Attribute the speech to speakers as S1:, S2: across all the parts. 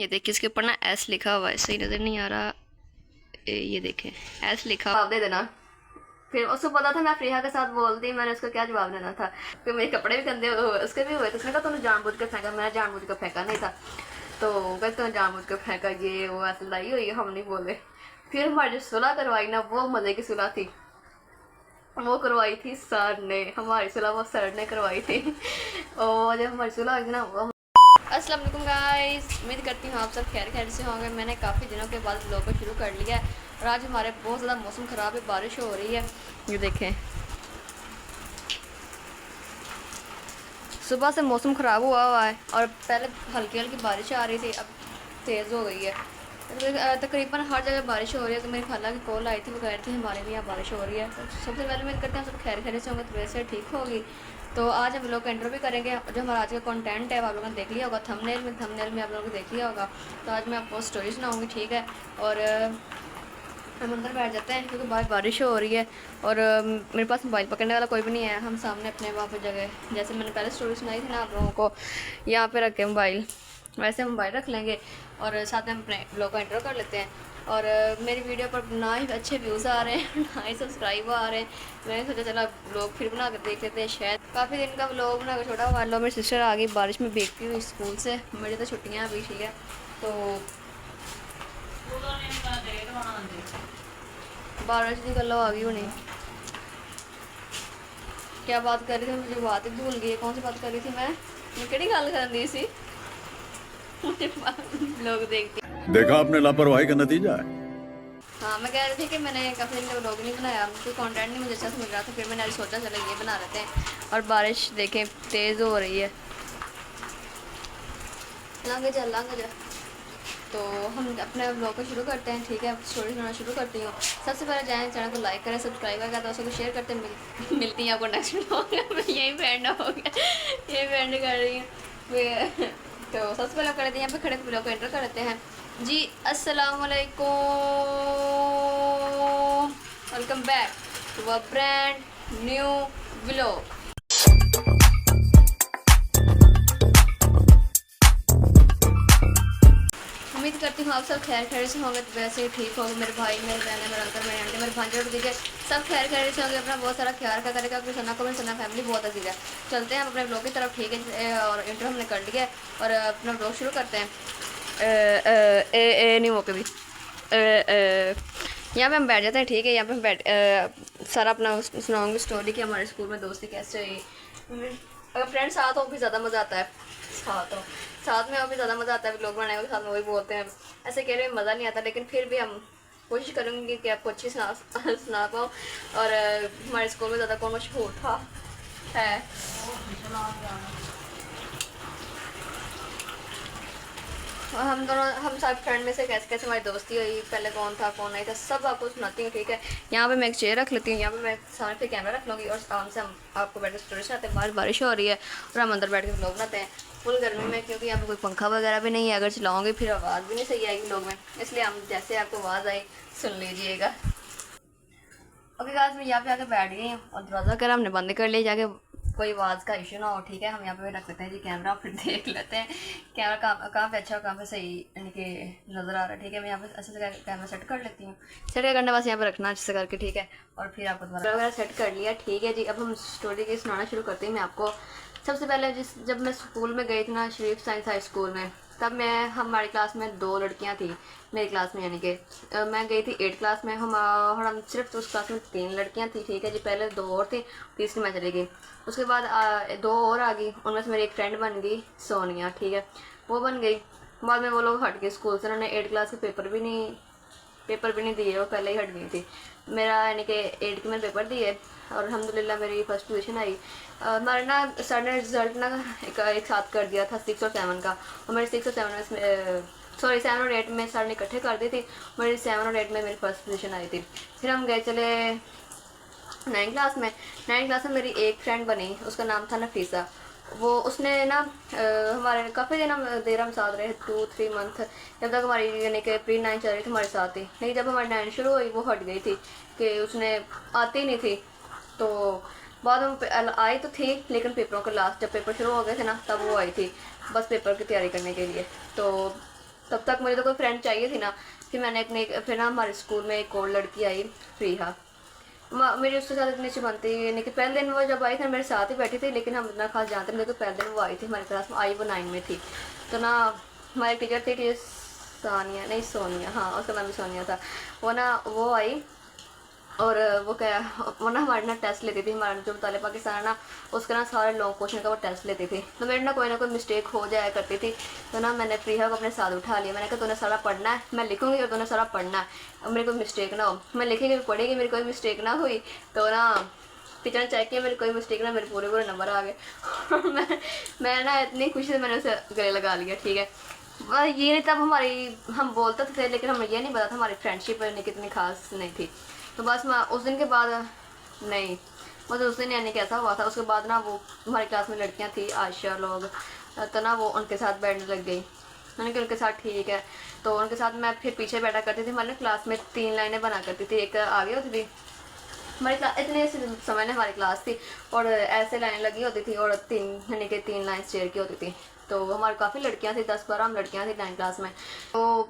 S1: ये देखिए इसके ऊपर ना एस लिखा हुआ है, सही नज़र नहीं आ रहा। ये देखें एस लिखा हुआ, दे देना। फिर उसको पता था मैं फ्रीहा के साथ बोलती, मैंने उसको क्या जवाब देना था। फिर मेरे कपड़े भी गंदे उसके भी हुए थे, उसने कहा तुमने जानबूझ कर फेंका, मैंने जानबूझ कर फेंका नहीं था। तो कहते तुमने जानबूझ कर फेंका, ये वो ऐसे लड़ाई हुई है, हम नहीं बोले। फिर हमारी जो सुलह करवाई ना, वो मज़े की सुलह थी। वो करवाई थी सर ने, हमारी सुलह वो सर ने करवाई थी। और जब हमारी सुलह हुई थी ना, वो अस्सलाम वालेकुम गाइस, उम्मीद करती हूँ आप सब खैर खैर से होंगे। मैंने काफ़ी दिनों के बाद व्लॉग को शुरू कर लिया है और आज हमारे बहुत ज़्यादा मौसम ख़राब है, बारिश हो रही है। ये देखें सुबह से मौसम ख़राब हुआ है और पहले हल्की हल्की बारिश आ रही थी, अब तेज़ हो गई है। तकरीबन हर जगह बारिश हो रही है। तो मेरी खाला की कॉल आई थी, वो कह रही थी हमारे भी यहाँ बारिश हो रही है। तो सबसे पहले उम्मीद करते हैं सब खैर खैर से होंगे, तो वैसे ठीक होगी। तो आज हम लोग का इंटरव्यू करेंगे। जो हमारा आज का कंटेंट है वो आप लोगों ने देख लिया होगा थंबनेल में आप लोगों ने देख लिया होगा। तो आज मैं आपको स्टोरी सुनाऊँगी, ठीक है। और हम अंदर बैठ जाते हैं क्योंकि बाहर बारिश हो रही है और मेरे पास मोबाइल पकड़ने वाला कोई भी नहीं है। हम सामने अपने वहाँ पर जगह, जैसे मैंने पहले स्टोरी सुनाई थी ना आप लोगों को, यहाँ पे रख के मोबाइल, वैसे हम मोबाइल रख लेंगे और साथ में अपने ब्लॉग का इंटरव्यू कर लेते हैं। और मेरी वीडियो पर ना ही अच्छे व्यूज़ आ रहे हैं ना ही सब्सक्राइब आ रहे हैं। मैंने सोचा चला ब्लॉग फिर बना कर देख लेते हैं, शायद काफ़ी दिन का ब्लॉग बना कर छोटा हुआ। लो मेरी सिस्टर आ गई बारिश में भीगती हुई स्कूल से, मेरी तो छुट्टियाँ अभी, ठीक है। तो बारिश की गलो आ गई होनी। क्या बात कर रही थी, मुझे बात ही भूल गई। कौन सी बात कर रही थी मैं केड़ी गल कर रही थी? लोग देखते,
S2: देखा आपने लापरवाही का नतीजा है।
S1: हाँ मैं कह रही थी कि मैंने काफ़ी दिन का व्लॉग नहीं बनाया, कोई कंटेंट नहीं मुझे अच्छा समझ रहा था। फिर मैंने आज सोचा चलो ये बना लेते हैं। और बारिश देखें तेज़ हो रही है, लंघ जा। तो हम अपने व्लॉग को शुरू करते हैं, ठीक है। स्टोरी सुनाना शुरू करती हूँ। सबसे पहले जाएँ चैनल को लाइक करें, सब्सक्राइब करें, दोस्तों को शेयर करते हैं। मिलती हैं आपको नेक्स्ट व्लॉग में। यही बैंड हो गया, यही बैंड कर रही हूँ। तो सबसे पहले कर लेते हैं, यहाँ पे खड़े व्लॉग को एंटर कर लेते हैं जी। अस्सलाम वालेकुम, welcome back to a brand new vlog. उम्मीद करती हूँ आप सब खैर खैर से होंगे, तो वैसे ही ठीक होंगे। मेरे भाई, मेरे बहन, मेरे अंकल, मेरे आंटी, मेरे भांजे और दीजिए सब खैर खैर से होंगे। अपना बहुत सारा ख्याल रखा करेगा। अपनी सना को, मेरी सना फैमिली बहुत अजीज है। चलते हैं हम अपने ब्लॉग की तरफ, ठीक है। और इंटरव्यू हमने कर लिया है और अपना ब्लॉग शुरू करते हैं। नहीं मौके भी यहाँ पे हम बैठ जाते हैं, ठीक है। यहाँ पे हम बैठ सारा अपना सुनाऊँगी स्टोरी कि हमारे स्कूल में दोस्ती कैसे रही। अगर फ्रेंड्स साथ हो भी ज़्यादा मज़ा आता है, साथ में और भी ज़्यादा मज़ा आता है। लोग बनाए साथ में वही बोलते हैं, ऐसे कह रहे हैं मज़ा नहीं आता, लेकिन फिर भी हम कोशिश करेंगे कि आपको अच्छी सुना पाओ। और हमारे स्कूल में ज़्यादा कौन मशहूर था है, और हम सब फ्रेंड में से कैसे कैसे हमारी दोस्ती हुई, पहले कौन था कौन नहीं था, सब आपको सुनाती हूँ, ठीक है। यहाँ पे मैं एक चेयर रख लेती हूँ, यहाँ पे मैं सामने पे कैमरा रख लूँगी और आराम से हम आपको बैठ के स्टोरी सुनाते हैं। बाहर बारिश हो रही है और हम अंदर बैठ के व्लॉग बनाते हैं फुल गर्मी में, क्योंकि यहाँ पे कोई पंखा वगैरह भी नहीं है। अगर चलाओगे फिर आवाज़ भी नहीं सही आएगी व्लॉग में, इसलिए हम जैसे आपको आवाज़ आई सुन लीजिएगा। ओके गाइस, मैं यहाँ पे आके बैठ गई हूँ और दरवाज़ा वगैरह हमने बंद कर लिया, जाके कोई आवाज़ का इशू ना हो, ठीक है। हम यहाँ पे रख सकते हैं जी कैमरा, फिर देख लेते हैं कैमरा कहाँ पे अच्छा, कहाँ पे सही यानी कि नज़र आ रहा है, ठीक है। मैं यहाँ पे अच्छे से कैमरा सेट कर लेती हूँ। सेट करने बस यहाँ पे रखना अच्छे से करके, ठीक है। और फिर आपको दोबारा वगैरह सेट कर लिया, ठीक है जी। अब हम स्टोरी की सुनाना शुरू करते हैं। मैं आपको सबसे पहले जब मैं स्कूल में गई थी ना, शरीफ साइंस हाई स्कूल में, तब मैं हमारी क्लास में 2 लड़कियां थी मेरी क्लास में, यानी कि मैं गई थी 8 क्लास में। हम सिर्फ उस क्लास में 3 लड़कियां थी, ठीक है जी। पहले 2 और थी, तीसरी मैं चली गई। उसके बाद 2 और आ गई, उनमें से मेरी एक फ्रेंड बन गई सोनिया, ठीक है, वो बन गई। बाद में वो लोग हट गए स्कूल से, उन्होंने 8 क्लास के पेपर भी नहीं दिए, वो पहले ही हट गई थी। मेरा यानी कि 8 के मैंने पेपर दिए और अल्हम्दुलिल्लाह मेरी फर्स्ट पोजीशन आई। हमारे ना सर ने रिज़ल्ट ना एक साथ कर दिया था 6 और 7 का, और मेरे 6 और 7 में सॉरी 7 और 8 में सर ने इकट्ठे कर दी थी। मेरी 7 और 8 में मेरी फर्स्ट पोजीशन आई थी। फिर हम गए चले 9 क्लास में। 9 क्लास में मेरी एक फ्रेंड बनी, उसका नाम था नफीसा। वो उसने ना हमारे काफ़ी दिन हम देर हम साथ रहे, 2-3 मंथ, जब तक हमारी यानी कि प्री 9 चल रही थी हमारे साथ ही। लेकिन जब हमारी 9 शुरू हुई वो हट गई थी कि उसने आती नहीं थी। तो बाद में आई तो थी, लेकिन पेपरों के लास्ट जब पेपर शुरू हो गए थे ना, तब वो आई थी बस पेपर की तैयारी करने के लिए। तो तब तक मुझे तो कोई फ्रेंड चाहिए थी ना। फिर मैंने अपने फिर ना हमारे स्कूल में एक और लड़की आई, प्रिया। मेरी उसके साथ इतनी अच्छी बनती, यानी कि पहले दिन वो जब आई थी मेरे साथ ही बैठी थी, लेकिन हम इतना खास जानते नहीं थे। तो पहले दिन वो आई थी हमारी क्लास में, आई वो 9 में थी। तो ना हमारी टीचर थी सानिया, नहीं सोनिया, हाँ उसका नाम भी सोनिया था। वो आई और वो ना हमारे ना टेस्ट लेती थी। हमारा जो मुताले पाकिस्तान है ना, उसका ना सारे लॉन्ग क्वेश्चन का वो टेस्ट लेती थी। तो मेरे ना कोई मिस्टेक हो जाया करती थी। तो ना मैंने प्रिया को अपने साथ उठा लिया। मैंने कहा तूने सारा पढ़ना है, मैं लिखूंगी और तूने सारा पढ़ना है, अब मेरी कोई मिस्टेक ना हो। मैं लिखेगी पढ़ेगी, मेरी कोई मिस्टेक ना हुई। तो ना टीचर ने चेक किया, मेरी कोई मिस्टेक ना, मेरे पूरे पूरे नंबर आ गए। और मैं ना इतनी खुशी से मैंने उसे गले लगा लिया, ठीक है। ये नहीं, तब हम बोलते थे, लेकिन हमें ये नहीं पता था हमारी फ्रेंडशिप कितनी खास नहीं थी। तो बस मैं उस दिन के बाद नहीं, मतलब उस दिन यानी कैसा हुआ था, उसके बाद ना वो हमारी क्लास में लड़कियां थी आयशा लोग, तो ना वो उनके साथ बैठने लग गई। मैंने कहा उनके साथ ठीक है। तो उनके साथ मैं फिर पीछे बैठा करती थी। हमारे क्लास में 3 लाइनें बना करती थी, एक आगे होती थी। हमारी क्लास इतने समय में हमारी क्लास थी और ऐसे लाइन लगी होती थी और 3 यानी कि 3 लाइन चेयर की होती थी। तो हमारी काफ़ी लड़कियां थी, 10-12 हम लड़कियां थी 9 क्लास में। तो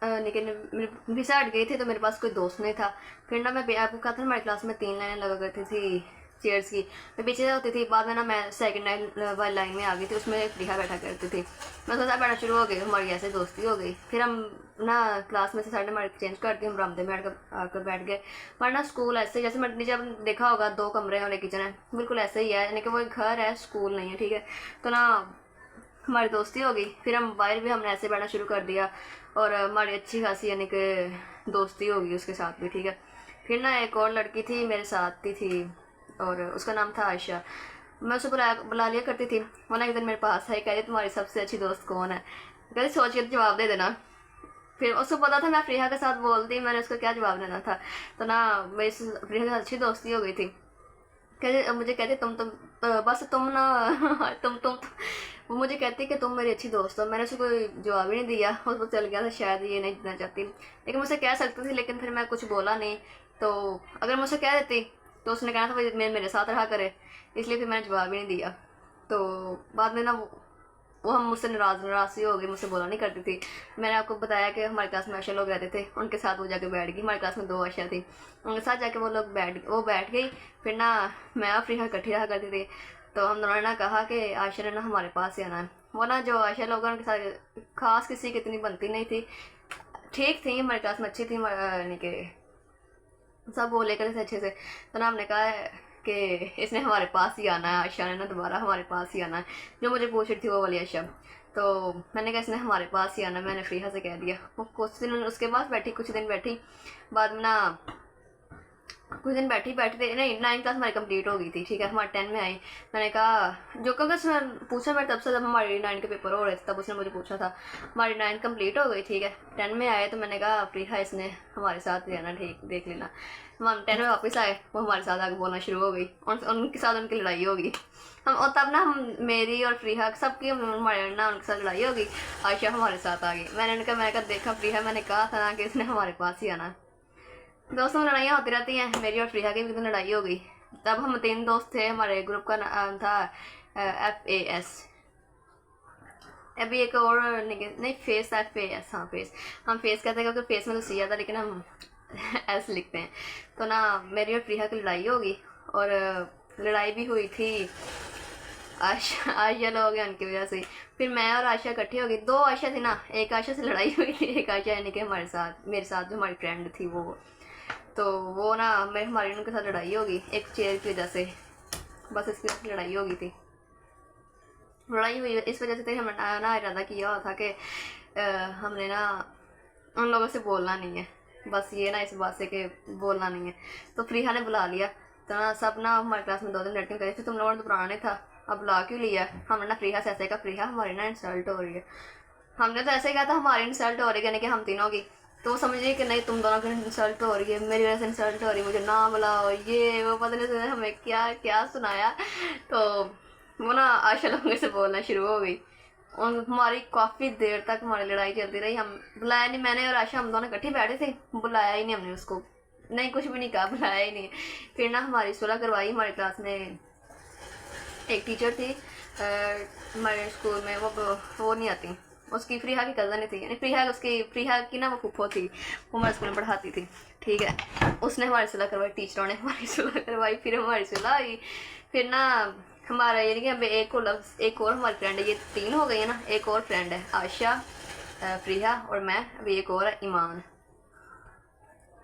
S1: लेकिन मेरी भी से हट गई थी, तो मेरे पास कोई दोस्त नहीं था। फिर ना मैं आपको कहा था हमारी क्लास में 3 लाइनें लगा करती थी चेयर्स की, मैं पीछे होती थी। बाद में ना मैं सेकंड लाइन वाली लाइन में आ गई थी, उसमें एक प्रिया बैठा करती थी। मैं उसके साथ बैठना शुरू हो गई, हमारी ऐसे दोस्ती हो गई। फिर हम ना क्लास में से साढ़े हमारे चेंज कर दी, हम बरामदे में आकर बैठ गए। वरना स्कूल ऐसे जैसे मैंने नीचे देखा होगा 2 कमरे और एक किचन है, बिल्कुल ऐसे ही है, यानी कि वो एक घर है, स्कूल नहीं है, ठीक है। तो ना हमारी दोस्ती हो गई। फिर हम बाहर भी हमने ऐसे बैठना शुरू कर दिया और हमारी अच्छी खासी यानी कि दोस्ती हो गई उसके साथ भी, ठीक है। फिर ना एक और लड़की थी मेरे साथ थी और उसका नाम था आयशा। मैं उसे बुला लिया करती थी। वो ना एक दिन मेरे पास आई, कहती तुम्हारी सबसे अच्छी दोस्त कौन है? कहती सोच के जवाब दे देना। फिर उसको पता था मैं प्रिया के साथ बोलती, मैंने उसको क्या जवाब देना था। तो ना मेरी प्रिया के साथ अच्छी दोस्ती हो गई थी। कहते मुझे कहते बस तुम ना तुम वो मुझे कहती कि तुम मेरी अच्छी दोस्त हो। मैंने उसको कोई जवाब ही नहीं दिया, उसको चल गया था, शायद ये नहीं देना चाहती, लेकिन मुझसे कह सकती थी, लेकिन फिर मैं कुछ बोला नहीं। तो अगर मुझसे कह देती तो उसने कहना था भाई मेरे साथ रहा करे, इसलिए फिर मैंने जवाब ही नहीं दिया। तो बाद में ना वो हम मुझसे नाराज़ी हो गई, मुझसे बोला नहीं करती थी। मैंने आपको बताया कि हमारी क्लास में आशा लोग रहते थे, उनके साथ वो जाके बैठ गई। हमारी क्लास में 2 आशा थी, उनके साथ जाके वो बैठ गई। फिर ना मैं और प्रिया इकट्ठी रहा करती थी। तो हम दोनों ने ना कहा कि आशा ने ना हमारे पास ही आना है। वो ना जो आशा लोग उनके साथ खास किसी की इतनी बनती नहीं थी, ठीक थी, हमारी क्लास में अच्छी थी, यानी कि सब वो लेकर थे अच्छे से। तो ना हमने कहा कि इसने हमारे पास ही आना है, आयशा ने ना दोबारा हमारे पास ही आना है, जो मुझे पूछ रही थी वो वाली आयशा। तो मैंने कहा इसने हमारे पास ही आना, मैंने प्रिया से कह दिया। वो कुछ दिन उसके पास बैठी, कुछ दिन बैठी, बाद में ना कुछ दिन बैठी थे, नहीं 9 क्लास हमारी कंप्लीट हो गई थी, ठीक है। हमारे 10 में आई। मैंने कहा जो क्योंकि उसने पूछा मैं तब से, जब हमारी 9 के पेपर हो रहे थे तब उसने मुझे पूछा था। हमारी 9 कंप्लीट हो गई, ठीक है। 10 में आए तो मैंने कहा प्रिया इसने हमारे साथ रहना, ठीक देख लेना। हम 10 में वापस आए, वो हमारे साथ आगे बोलना शुरू हो गई और उनके साथ उनकी लड़ाई होगी। हम और तब ना हम मेरी और प्रिया सबकी हमारे ना उनके साथ लड़ाई होगी। आयशा हमारे साथ आ गई। मैंने कहा देखा प्रिया, मैंने कहा था ना कि इसने हमारे पास ही आना। दोस्तों में लड़ाइयाँ होती रहती हैं, मेरी और प्रिया की भी लड़ाई हो गई। तब हम 3 दोस्त थे, हमारे ग्रुप का नाम था FAS। अभी एक और नहीं फेस FAS, हाँ फेस, हम फेस कहते हैं क्योंकि फेस में तो सी आता, लेकिन हम S लिखते हैं। तो ना मेरी और प्रिया की लड़ाई होगी और लड़ाई भी हुई थी आयशा लोग हैं उनकी वजह से। फिर मैं और आयशा इकट्ठी हो गई। 2 आयशा थी ना, एक आयशा से लड़ाई हुई थी, एक आयशा यानी कि मेरे साथ जो हमारी फ्रेंड थी वो। तो वो ना हमारी उनके साथ लड़ाई होगी एक चेयर की वजह से, बस इसकी वजह से लड़ाई हो गई थी। लड़ाई हुई इस वजह से थी, हमने ना इरादा किया हुआ था कि हमने ना उन लोगों से बोलना नहीं है, बस ये ना इस बात से कि बोलना नहीं है। तो प्रिया ने बुला लिया। तो ना सब ना हमारी क्लास में 2 दिन लड़कियाँ कही थी तुम लोगों ने तो पुराना नहीं था, अब बुला क्यों लिया? हमने ना प्रिया से ऐसे कहा प्रिया हमारी ना इंसल्ट हो रही है। हमने तो ऐसे ही कहा था हमारी इंसल्ट हो रही है, यानी कि हम तीनों की। तो वो समझिए कि नहीं तुम दोनों की इंसल्ट हो रही है, मेरी वजह से इंसल्ट हो रही है, मुझे ना बुलाओ, ये वो पता नहीं हमें क्या क्या सुनाया। तो वो ना आशा लोगों से बोलना शुरू हो गई और हमारी काफ़ी देर तक हमारी लड़ाई चलती रही। हम बुलाया नहीं, मैंने और आशा हम दोनों इकट्ठे बैठे थे, बुलाया ही नहीं हमने उसको, नहीं कुछ भी नहीं कहा, बुलाया ही नहीं। फिर ना हमारी सुलह करवाई। हमारी क्लास में एक टीचर थी हमारे स्कूल में, वो नहीं आती, उसकी फ्रीहा की कज़न ही थी, यानी फ्रीहा की ना वो फूफो थी, वो हमारे स्कूल में पढ़ाती थी, ठीक है। उसने हमारी सुलह करवाई, टीचरों ने हमारी सुलह करवाई, फिर हमारी सुलह हुई। फिर ना हमारा यानी कि अब एक और हमारी फ्रेंड है, ये 3 हो गई है ना, एक और फ्रेंड है आयशा, फ्रीहा और मैं, अभी एक और है ईमान।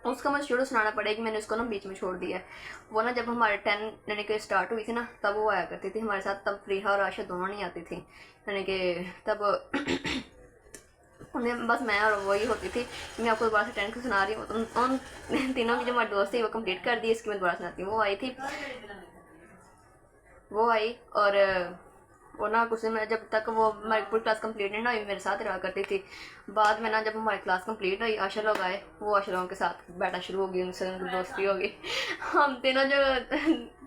S1: उसका मुझे शुरू सुनाना पड़ेगा, मैंने उसको ना बीच में छोड़ दिया है। वो ना जब हमारे 10 यानी कि स्टार्ट हुई थी ना, तब वो आया करती थी हमारे साथ, तब फ्रीहा और आयशा दोनों नहीं आती थी, यानी कि तब उन्हें बस मैं और वही होती थी। मैं आपको दोबारा से 10 को सुना रही हूँ, तो उन तीनों की जो हमारी दोस्त थी वो कंप्लीट कर दी, इसकी मैं दोबारा सुनाती हूँ। वो आई और वो ना कुछ दिन में, जब तक वो हमारी पूरी क्लास कंप्लीट नहीं ना हुई, मेरे साथ रहा करती थी। बाद में ना जब हमारी क्लास कंप्लीट हुई, आशा लोग आए, वो आशा लोगों के साथ बैठना शुरू हो गई, उनसे उनकी दोस्ती हो गई। हम तीनों जो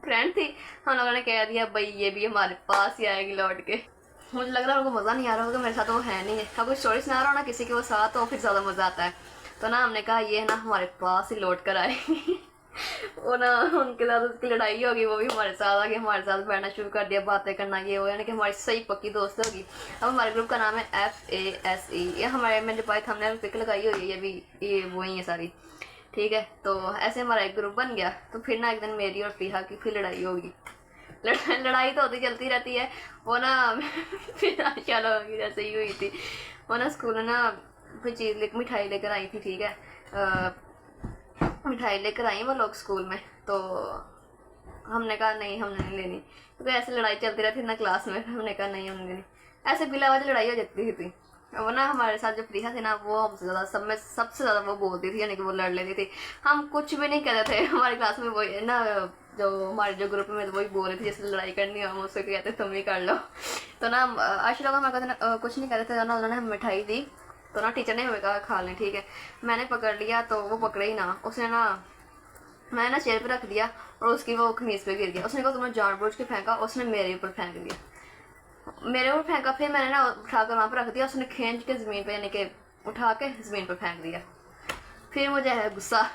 S1: फ्रेंड थी, हम लोगों ने कह दिया भाई ये भी हमारे पास ही आएगी लौट के। मुझे लग रहा है उनको मज़ा नहीं आ रहा होगा, मेरे साथ वो है नहीं है। अब कोई स्टोरी सुना रहा हो ना किसी के वो साथ, तो फिर ज़्यादा मज़ा आता है। तो ना हमने कहा ये ना हमारे पास ही लौट कर आएगी। वो ना उनके साथ उसकी लड़ाई होगी, वो भी हमारे साथ आके हमारे साथ बैठना शुरू कर दिया, बातें करना, ये वो, यानी कि हमारी सही पक्की दोस्त होगी। अब हमारे ग्रुप का नाम है FASE, ये हमारे मैंने जो पाई हमने पिक लगाई हुई है, ये भी ये वही है सारी, ठीक है। तो ऐसे हमारा एक ग्रुप बन गया। तो फिर ना एक दिन मेरी और फ्रीहा की फिर लड़ाई होगी। लड़ाई तो होती चलती रहती है। वो ना फिर आशा लोगों की जैसे ही हुई थी। वो ना स्कूल में ना कोई चीज़ मिठाई लेकर आई थी, ठीक है। मिठाई लेकर आई वो लोग स्कूल में, तो हमने कहा नहीं हमने नहीं लेनी, क्योंकि ऐसे लड़ाई चलती रहती थी ना क्लास में। हमने कहा नहीं हमने लेनी, ऐसे बिला वजह लड़ाई हो जाती थी। वो ना हमारे साथ जो प्रिया थी ना, वो हमसे ज़्यादा सब में सबसे ज़्यादा वो बोलती थी, यानी कि वो लड़ लेती थी। हम कुछ भी नहीं कहते थे, हमारी क्लास में वही ना, जो हमारे जो ग्रुप में वही बोल रही थी, जैसे लड़ाई करनी हो हम उससे कहते तुम ही कर लो। तो ना आशा लोग हमारे कहते कुछ नहीं कहते थे ना, उन्होंने हमें मिठाई दी, तो ना टीचर ने हमें कहा खा लें, ठीक है। मैंने पकड़ लिया, तो वो पकड़े ही ना, उसने ना मैंने ना चेयर पे रख दिया और उसकी वो कमीज़ पे गिर गया। उसने कहा तुमने जानबूझ के फेंका, उसने मेरे ऊपर फेंक दिया, मेरे ऊपर फेंका। फिर मैंने ना उठाकर वहाँ पर रख दिया, उसने खींच के ज़मीन पे, यानी कि उठा के ज़मीन पर फेंक दिया। फिर मुझे है गुस्सा,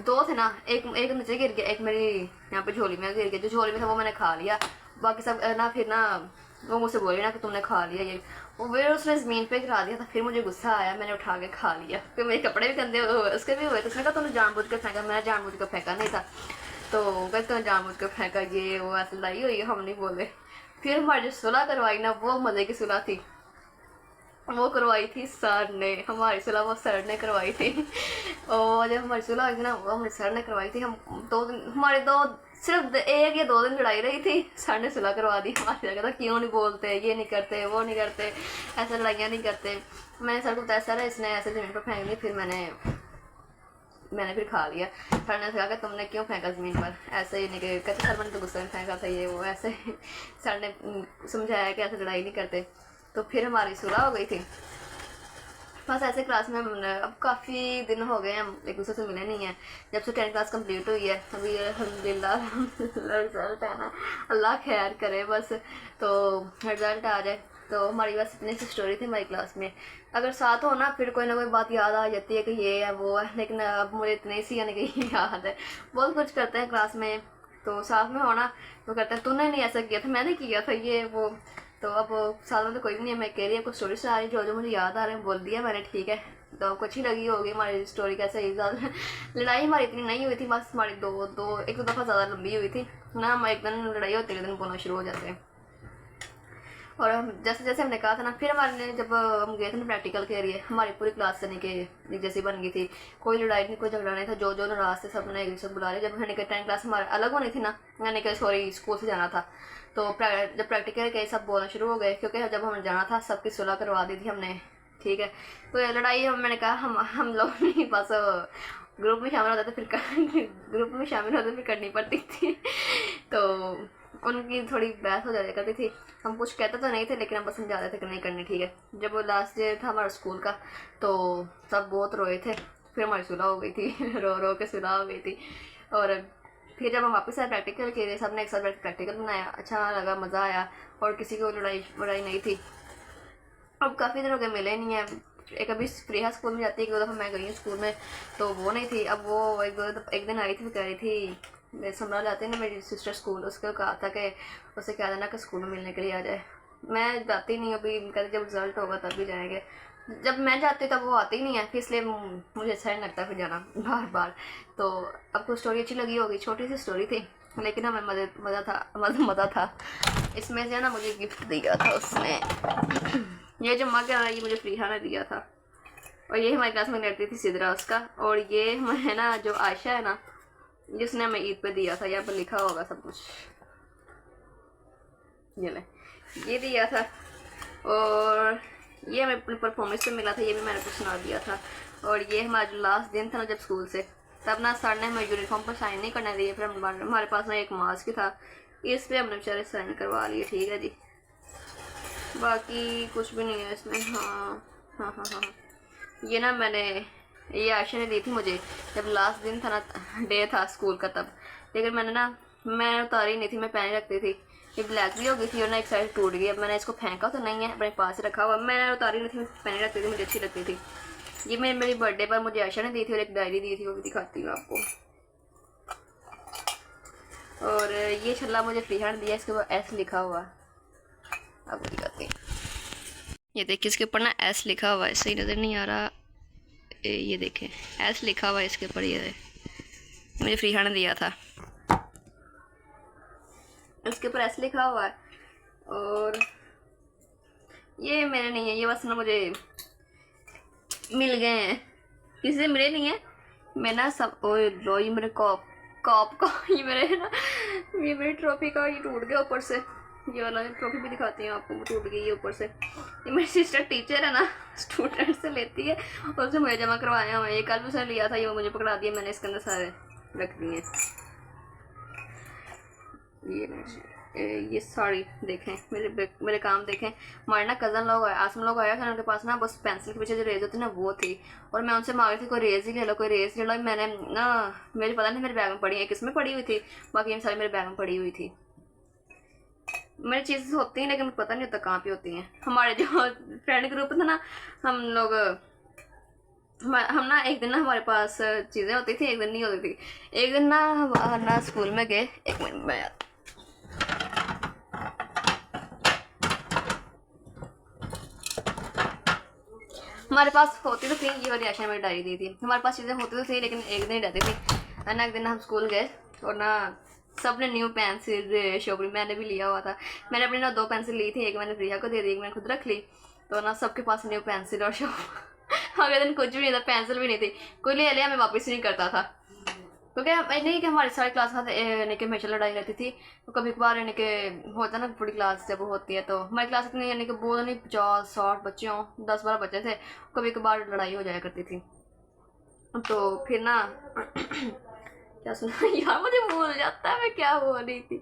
S1: 2 थे ना, एक नीचे गिर गया, एक मेरी यहाँ पे झोली में गिर गया। जो झोली में था वो मैंने खा लिया, बाकी सब ना फिर ना वो मुझसे बोली ना कि तुमने खा लिया ये, वो फिर उसने ज़मीन पे गिरा दिया था। फिर मुझे गुस्सा आया, मैंने उठा के खा लिया। फिर मेरे कपड़े भी गंदे उसके भी हुए, तो उसने कहा तुमने जानबूझ कर फेंका। मैंने जानबूझ कर फेंका नहीं था, तो कहते तुमने जानबूझ कर फेंका, ये वो ऐसे लड़ाई हुई, हम नहीं बोले। फिर हमारी जो सुलह करवाई ना, वो मज़े की सुलह थी। वो करवाई थी सर ने, हमारी सुलह वो सर ने करवाई थी। और जब हमारी सुलह हुई थी ना, वो हमारे सर ने करवाई थी। हम 2 दिन हमारे सिर्फ 1 या 2 दिन लड़ाई रही थी, सर ने सुलह करवा दी। हमारी जगह था क्यों नहीं बोलते, ये नहीं करते, वो नहीं करते, ऐसे लड़ाइयाँ नहीं करते। मैंने सर को बताया सर इसने ऐसे ज़मीन पर फेंक दी, फिर मैंने फिर खा लिया। सर ने कहा कि तुमने क्यों फेंका ज़मीन पर, ऐसे ही नहीं कि कहते सर मैंने तो गुस्से में फेंका था, ये वो ऐसे। सर ने समझाया कि ऐसे लड़ाई नहीं करते। तो फिर हमारी सुलह हो गई थी। बस ऐसे क्लास में अब काफ़ी दिन हो गए हम एक दूसरे से मिले नहीं हैं, जब से 10 क्लास कंप्लीट हुई है। अभी अल्हम्दुलिल्लाह रिज़ल्ट है ना, अल्लाह खैर करे बस, तो रिज़ल्ट आ जाए। तो हमारी बस इतनी सी स्टोरी थी हमारी क्लास में। अगर साथ हो ना, फिर कोई ना कोई बात याद आ जाती है कि ये है वो है, लेकिन अब मुझे इतनी सी यानी कि याद है। बहुत कुछ करते हैं क्लास में, तो साथ में होना तो कहते हैं तूने नहीं ऐसा किया था, मैंने किया था, ये वो। तो अब साथ में तो कोई भी नहीं है, मैं कह रही आपको स्टोरी सुना रही, जो जो मुझे याद आ रहे हैं बोल दिया मैंने, ठीक है। तो आपको अच्छी लगी होगी हमारी स्टोरी, कैसे ज़्यादा लड़ाई हमारी इतनी नहीं हुई थी, बस हमारी एक दो दफ़ा ज़्यादा लंबी हुई थी ना। हम एक दिन लड़ाई होती है, एक दिन बोलना शुरू हो जाते हैं। और हम जैसे जैसे हमने कहा था ना, फिर हमारे जब हम गए थे ना प्रैक्टिकल के लिए, हमारी पूरी क्लास यानी कि जैसी बन गई थी, कोई लड़ाई नहीं, कोई झगड़ा नहीं था। जो जो नाराज़ थे सब ने एक दूसरे बुला लिया। जब यानी कि 10 क्लास हमारे अलग होनी थी ना, यानी कि सॉरी स्कूल से जाना था, तो जब प्रैक्टिकल के सब बोलना शुरू हो गए, क्योंकि जब हमें जाना था सबकी सुलह करवा दी थी हमने, ठीक है। तो लड़ाई मैंने कहा हम लोग नहीं, बस ग्रुप में शामिल होते थे, फिर ग्रुप में शामिल होते फिर करनी पड़ती थी। तो उनकी थोड़ी बहस हो जाया करती थी। हम कुछ कहते तो नहीं थे, लेकिन हम बस समझाते थे कि नहीं करनी, ठीक है। जब वो लास्ट डे था हमारे स्कूल का, तो सब बहुत रोए थे। फिर हमारी सुलह हो गई थी, रो रो के सुलह हो गई थी। और फिर जब हम वापस आए प्रैक्टिकल के लिए, सब ने एक साथ बैठ प्रैक्टिकल बनाया, अच्छा लगा, मज़ा आया, और किसी को लड़ाई नहीं थी। अब काफ़ी दिन हो गए मिले नहीं है। एक अभी प्रिया स्कूल में जाती है, 1 दफ़ा मैं गई हूँ स्कूल में, तो वो नहीं थी। अब वो एक दिन आई थी, कह रही थी मेरे समरा जाते हैं ना मेरी सिस्टर स्कूल, उसको कहा था कि उसे कह देना कि स्कूल में मिलने के लिए आ जाए। मैं जाती नहीं, अभी कहते जब रिजल्ट होगा तभी जाएंगे। जब मैं जाती तब वो आती ही नहीं है, फिर इसलिए मुझे अच्छा नहीं लगता फिर जाना बार बार। तो आपको स्टोरी अच्छी लगी होगी, छोटी सी स्टोरी थी लेकिन हमें मज़ा था इसमें से ना। मुझे गिफ्ट दिया था उसने, ये जो मग है ना ये मुझे फ्रीहा ने दिया था। और ये हमारी क्लास में लड़ती थी सिद्रा उसका। और ये है ना जो आयशा है ना, जिसने हमें ईद पे दिया था, यहाँ पर लिखा होगा सब कुछ, ये ले ये दिया था। और ये हमें अपने परफॉर्मेंस पे मिला था, ये भी मैंने कुछ सुना दिया था। और ये हमारा जो लास्ट दिन था ना जब स्कूल से, तब ना सर ने हमें यूनिफॉर्म पर साइन नहीं करने दिए, फिर हमारे पास ना एक मास्क था, इस पर हमने बेचारे साइन करवा लिए। ठीक है जी, बाकी कुछ भी नहीं है इसमें। हाँ हाँ हाँ हाँ, ये ना मैंने, ये आयशा ने दी थी मुझे जब लास्ट दिन था ना, डे था स्कूल का तब। लेकिन मैं उतारी नहीं थी, मैं पहने रखती थी। ये ब्लैक भी हो गई थी और ना एक साइड टूट गई। अब मैंने इसको फेंका तो नहीं है, अपने पास रखा हुआ, मैंने उतारी नहीं थी, मैं पहने रखती थी, मुझे अच्छी लगती थी। ये मेरी बर्थडे पर मुझे आयशा ने दी थी और एक डायरी दी थी, वो भी दिखाती हूँ आपको। और ये छल्ला मुझे फ्रीहा ने दिया, इसके ऊपर एस लिखा हुआ, आपको दिखाती हूँ। ये देखिए इसके ऊपर ना एस लिखा हुआ है, सही नज़र नहीं आ रहा, ये देखें एस लिखा हुआ है इसके ऊपर, ये मुझे फ्रीहा ने दिया था, इसके ऊपर एस लिखा हुआ है। और ये मेरे नहीं है, ये बस ना मुझे मिल गए हैं, किसी से मिले नहीं है। मैं ना सब लो, ये मेरे कॉप का ये मेरी ट्रॉफी का ये टूट गया ऊपर से। ये वाला ट्रॉफी भी दिखाती हूँ आपको, टूट गई है ऊपर से। ये मेरी सिस्टर टीचर है ना, स्टूडेंट से लेती है और उसने मुझे जमा करवाया हुआ है। ये कल भी उसने लिया था, ये मुझे पकड़ा दिया, मैंने इसके अंदर सारे रख दिए। ये सॉरी देखें, मेरे काम देखें। हमारे ना कज़न लोग आए, आसम लोग आया था, उनके पास ना बस पेंसिल के पीछे जो रेज होती है ना वो थी। और मैं उनसे मांग रही थी कोई रेज ही ले लो, कोई रेज ले लो। मैंने ना, मेरे पता नहीं मेरे बैग में पड़ी है, किस में पड़ी हुई थी, बाकी ये सारी मेरे बैग में पड़ी हुई थी। मेरी चीज़ें होती हैं लेकिन पता नहीं होता कहाँ पे होती हैं। हमारे जो फ्रेंड ग्रुप था ना, हम लोग हम ना एक दिन ना हमारे पास चीज़ें होती थी, एक दिन नहीं होती थी। एक दिन ना स्कूल में गए, एक मिनट में यार, हमारे पास होती तो थी, ये वाली आशा ने मेरी डायरी दी थी। हमारे पास चीज़ें होती तो थी लेकिन एक दिन रहती थी ना। एक दिन हम स्कूल गए और ना सब ने न्यू पेंसिल शोपरी, मैंने भी लिया हुआ था। मैंने अपनी ना 2 पेंसिल ली थी, एक मैंने प्रिया को दे दी, एक मैंने खुद रख ली। तो ना सबके पास न्यू पेंसिल और अगले दिन कुछ भी नहीं था, पेंसिल भी नहीं थी, कोई ले लिया, मैं वापस नहीं करता था। क्योंकि नहीं कि हमारी सारी क्लास यानी कि हमेशा लड़ाई रहती थी। तो कभी कभार यानी कि होता ना पूरी क्लास जब होती है, तो हमारी क्लास इतनी यानी कि बहुत नहीं 50-60 बच्चे हों, 10-12 बच्चे थे, कभी कभार लड़ाई हो जाया करती थी। तो फिर ना क्या सुना यार, मुझे भूल जाता है मैं क्या बोल रही थी।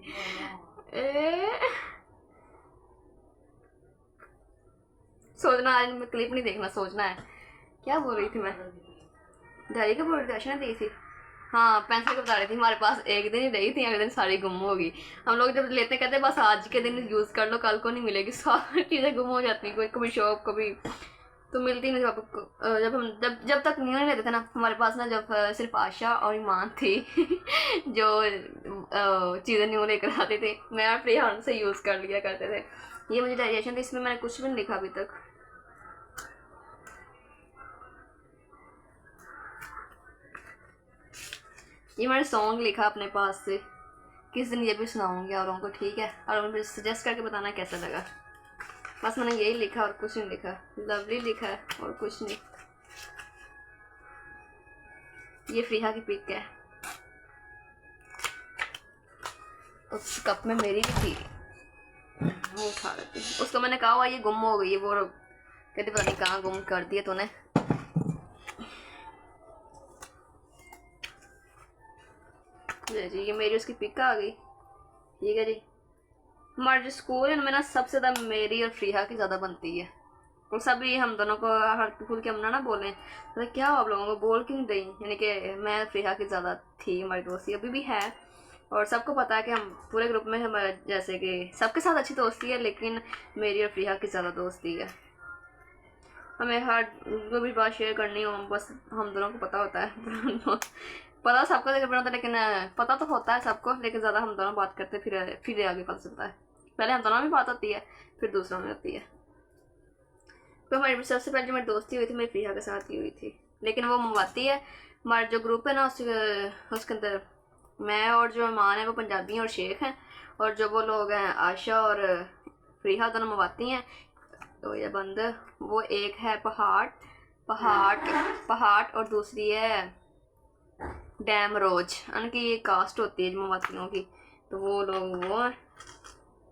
S1: सोचना, आज मैं क्लिप नहीं देखना, सोचना है क्या बोल रही थी मैं। डायरी का बोल रही थी दी थी, हाँ पेंसिल को बता रही थी। हमारे पास एक दिन ही रही थी, अगले दिन सारी गुम हो गई। हम लोग जब लेते कहते बस आज के दिन यूज़ कर लो, कल को नहीं मिलेगी, सारी चीज़ें गुम हो जाती, कोई कभी शॉप कभी तो मिलती नहीं। जब तक न्यू नहीं लेते थे ना हमारे पास ना, जब सिर्फ आशा और ईमान थी जो चीज़ें न्यू लेकर आते थे, मैं और प्रिया उनसे यूज़ कर लिया करते थे। ये मुझे डायरेक्शन थी, इसमें मैंने कुछ भी नहीं लिखा अभी तक। ये मैंने सॉन्ग लिखा अपने पास से, किस दिन ये भी सुनाऊंगी औरों को, ठीक है। और मुझे सजेस्ट करके बताना कैसा लगा। बस मैंने यही लिखा और कुछ नहीं लिखा, लवली लिखा है और कुछ नहीं। ये फ्रीहा की पिक है, उस कप में मेरी भी थी, वो उठा लेती। उसको मैंने कहा हुआ ये गुम हो गई है, वो कहती पता नहीं कहाँ गुम कर दिया तूने। जी ये मेरी उसकी पिक आ गई, ठीक है जी। हमारे जो स्कूल है उनमें ना सबसे ज़्यादा मेरी और फ्रीहा की ज़्यादा बनती है। और सभी हम दोनों को हल्की फुल्की हम ना बोलें तो क्या हो आप लोगों को बोल क्यों नहीं रही, यानी कि मैं फ्रीहा की ज़्यादा थी, हमारी दोस्ती अभी भी है। और सबको पता है कि हम पूरे ग्रुप में हम जैसे कि सबके साथ अच्छी दोस्ती है, लेकिन मेरी और फ्रीहा की ज़्यादा दोस्ती है। हमें हर जो भी बात शेयर करनी हो बस हम दोनों को पता होता है पता सबको लेकर होता है, लेकिन पता तो होता है सबको, लेकिन ज़्यादा हम दोनों बात करते फिर आगे पता चलता है। पहले हम दोनों में बात होती है, फिर दूसरों में होती है। तो हमारी सबसे पहले जो मेरी दोस्ती हुई थी मेरी प्रिया के साथ ही हुई थी, लेकिन वो मवाती है। हमारा जो ग्रुप है ना उसके अंदर मैं और जो ईमान है वो पंजाबी और शेख हैं, और जो वो लोग हैं आयशा और प्रिया दोनों मवाती हैं। तो ये बंद वो एक है पहाड़ और दूसरी है डैम रोज, उनकी ये कास्ट होती है मवातियों की। तो वो लोग वो हैं।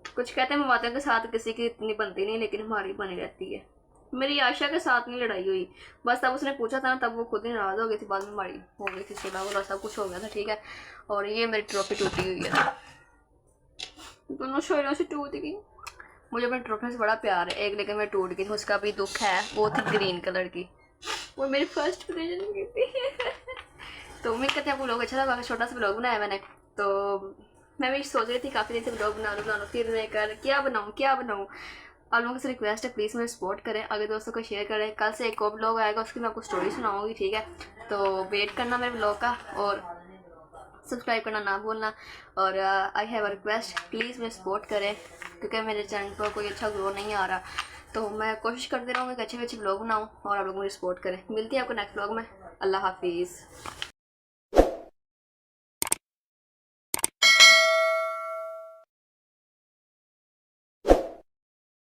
S1: कुछ कहते हैं मवातियों के साथ किसी की इतनी बनती नहीं, लेकिन हमारी बनी रहती है। मेरी आयशा के साथ नहीं लड़ाई हुई, बस तब उसने पूछा था ना तब वो खुद ही नाराज़ हो गई थी, बाद में हमारी हो गई थी सुलह वुलह सब कुछ हो गया था, ठीक है। और ये मेरी ट्रॉफी टूटी हुई है, दोनों शोरों से टूट गई। मुझे अपनी ट्रॉफी से बड़ा प्यार है, एक लेकिन मैं टूट गई थी, उसका भी दुख है। वो थी ग्रीन कलर की, वो मेरी फर्स्ट पोजीशन की थी। तो उम्मीद करते हैं आपको लोग अच्छा लगा, छोटा सा ब्लॉग बनाया मैंने। तो मैं भी सोच रही थी काफ़ी दिन से ब्लॉग बना लो, फिर मैं कर क्या बनाऊँ। आप लोगों से रिक्वेस्ट है प्लीज़ मेरे सपोर्ट करें, आगे दोस्तों को शेयर करें। कल से एक और ब्लॉग आएगा, उसकी मैं आपको स्टोरी सुनाऊंगी, ठीक है। तो वेट करना मेरे ब्लॉग का, और सब्सक्राइब करना ना भूलना। और I have a request, please मेरे सपोर्ट करें, क्योंकि मेरे चैनल पर कोई अच्छा ग्रो नहीं आ रहा। तो मैं कोशिश करते रहूँगी कि अच्छे ब्लॉग बनाऊँ और आप लोग मुझे सपोर्ट करें। मिलती है आपको नेक्स्ट ब्लॉग में। अल्लाह हाफिज़।